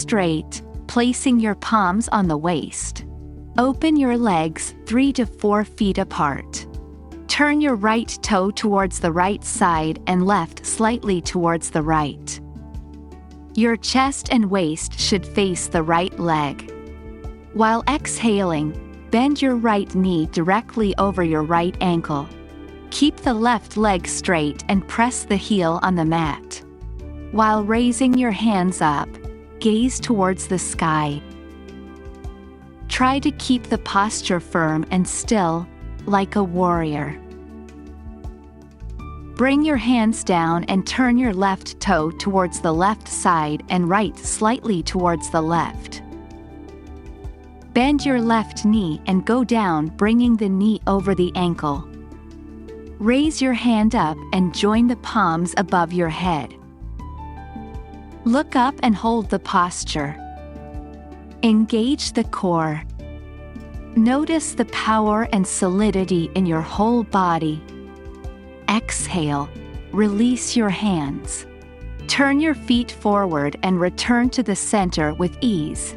straight, placing your palms on the waist. Open your legs 3 to 4 feet apart. Turn your right toe towards the right side and left slightly towards the right. Your chest and waist should face the right leg. While exhaling, bend your right knee directly over your right ankle. Keep the left leg straight and press the heel on the mat. While raising your hands up, gaze towards the sky. Try to keep the posture firm and still, like a warrior. Bring your hands down and turn your left toe towards the left side and right slightly towards the left. Bend your left knee and go down, bringing the knee over the ankle. Raise your hand up and join the palms above your head. Look up and hold the posture. Engage the core. Notice the power and solidity in your whole body. Exhale, release your hands. Turn your feet forward and return to the center with ease.